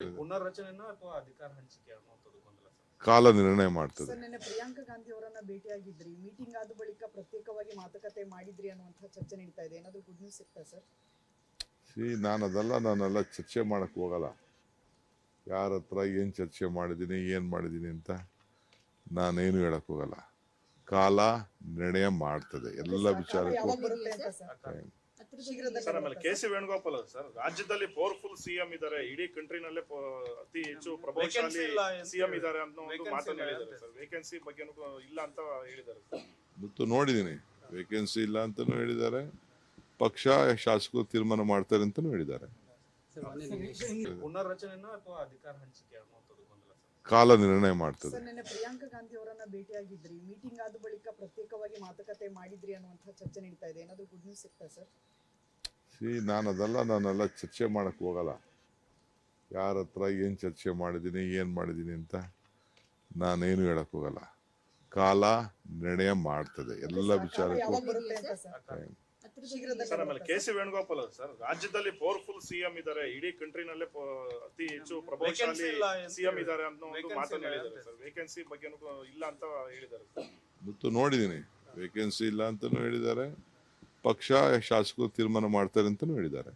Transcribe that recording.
ಪುನರ್ರಚನೆನ ಅಥವಾ ಅಧಿಕಾರ ಹಂಚಿಕೆ ಅನ್ನುವಂಥದ್ದು ಗೊಂದಲ ಸರ್. ಕಾಲ ನಿರ್ಣಯ ಮಾಡ್ತದೆ. ಸರ್, ನಿನ್ನೆ ಪ್ರಿಯಾಂಕಾ ಗಾಂಧಿ ಅವರನ್ನ ಭೇಟಿಯಾಗಿದ್ರಿ, ಮೀಟಿಂಗ್ ಆದ ಬಳಿಕ ಪ್ರತ್ಯೇಕವಾಗಿ ಮಾತುಕತೆ ಮಾಡಿದ್ರಿ ಅನ್ನುವಂತಹ ಚರ್ಚೆ ನಡೀತಾ ಇದೆ. ಏನಾದರೂ ಗುಡ್ ನ್ಯೂಸ್ ಸಿಗ್ತಾ ಸರ್? ನಾನೆಲ್ಲ ಚರ್ಚೆ ಮಾಡಕ್ ಹೋಗಲ್ಲ. ಯಾರ ಹತ್ರ ಏನು ಚರ್ಚೆ ಮಾಡಿದ್ದೀನಿ, ಏನು ಮಾಡಿದ್ದೀನಿ ಅಂತ ನಾನೇನು ಹೇಳಕ್ ಹೋಗಲ್ಲ. ಕಾಲ ನಿರ್ಣಯ ಮಾಡ್ತದೆ ಎಲ್ಲ ವಿಚಾರಕ್ಕೂ. ಯಾವಾಗ ಬರುತ್ತೆ ಅಂತ ಸರ್? ಶೀಘ್ರದಲ್ಲೇ ಸರ್, ಆಮೇಲೆ ಬರುತ್ತಾ ಕೆ ಸಿ ವೇಣುಗೋಪಾಲ್ ಸರ್, ರಾಜ್ಯದಲ್ಲಿ ಪವರ್ಫುಲ್ ಸಿಎಂ ಇದ್ದಾರೆ, ಇಡೀ ಕಂಟ್ರಿನಲ್ಲೇ ಅತಿ ಹೆಚ್ಚು ಪ್ರಭಾವಶಾಲಿ ಸಿಎಂ ಇದ್ದಾರೆ ಅನ್ನೋ ಒಂದು ಮಾತನ್ನು ಹೇಳಿದ್ದಾರೆ ಸರ್. ವೇಕೆನ್ಸಿ ಬಗ್ಗೆ ಇಲ್ಲ ಅಂತ ಹೇಳಿದ್ದಾರೆ ಸರ್. ಮತ್ತು ನೋಡಿದ್ದೀನಿ, ವೇಕೆನ್ಸಿ ಇಲ್ಲ ಅಂತಲೂ ಹೇಳಿದ್ದಾರೆ, ಪಕ್ಷ ಶಾಸಕರು ತೀರ್ಮಾನ ಮಾಡ್ತಾರೆ ಅಂತಲೂ ಹೇಳಿದ್ದಾರೆ. ಪುನರ್ರಚನೆನ ಅಥವಾ ಅಧಿಕಾರ ಹಂಚಿಕೆ ಅನ್ನುವಂಥದ್ದು ಗೊಂದಲ ಸರ್. ಕಾಲ ನಿರ್ಣಯ ಮಾಡ್ತದೆ. ಸರ್, ನಿನ್ನೆ ಪ್ರಿಯಾಂಕಾ ಗಾಂಧಿ ಅವರನ್ನ ಭೇಟಿಯಾಗಿದ್ರಿ, ಮೀಟಿಂಗ್ ಆದ ಬಳಿಕ ಪ್ರತ್ಯೇಕವಾಗಿ ಮಾತುಕತೆ ಮಾಡಿದ್ರಿ ಅನ್ನುವಂತಹ ಚರ್ಚೆ ನಡೀತಾ ಇದೆ. ಏನಾದರೂ ಗುಡ್ ನ್ಯೂಸ್ ಸಿಗ್ತಾ ಸರ್? ನಾನೆಲ್ಲ ಚರ್ಚೆ ಮಾಡಕ್ ಹೋಗಲ್ಲ. ಯಾರ ಹತ್ರ ಏನು ಚರ್ಚೆ ಮಾಡಿದ್ದೀನಿ, ಏನು ಮಾಡಿದ್ದೀನಿ ಅಂತ ನಾನೇನು ಹೇಳಕ್ ಹೋಗಲ್ಲ. ಕಾಲ ನಿರ್ಣಯ ಮಾಡ್ತದೆ ಎಲ್ಲ ವಿಚಾರಕ್ಕೂ. ಯಾವಾಗ ಬರುತ್ತೆ ಅಂತ ಸರ್? ಶೀಘ್ರದಲ್ಲೇ ಸರ್, ಆಮೇಲೆ ಬರುತ್ತಾ ಕೆ ಸಿ ವೇಣುಗೋಪಾಲ್ ಸರ್, ರಾಜ್ಯದಲ್ಲಿ ಪವರ್ಫುಲ್ ಸಿಎಂ ಇದ್ದಾರೆ, ಇಡೀ ಕಂಟ್ರಿನಲ್ಲೇ ಅತಿ ಹೆಚ್ಚು ಪ್ರಭಾವಶಾಲಿ ಸಿಎಂ ಇದ್ದಾರೆ ಅನ್ನೋ ಒಂದು ಮಾತನ್ನು ಹೇಳಿದ್ದಾರೆ ಸರ್. ವೇಕೆನ್ಸಿ ಬಗ್ಗೆ ಇಲ್ಲ ಅಂತ ಹೇಳಿದ್ದಾರೆ ಸರ್. ಮತ್ತು ನೋಡಿದ್ದೀನಿ, ವೇಕೆನ್ಸಿ ಇಲ್ಲ ಅಂತಲೂ ಹೇಳಿದ್ದಾರೆ, ಪಕ್ಷ ಶಾಸಕರು ತೀರ್ಮಾನ ಮಾಡ್ತಾರೆ ಅಂತಲೂ ಹೇಳಿದ್ದಾರೆ.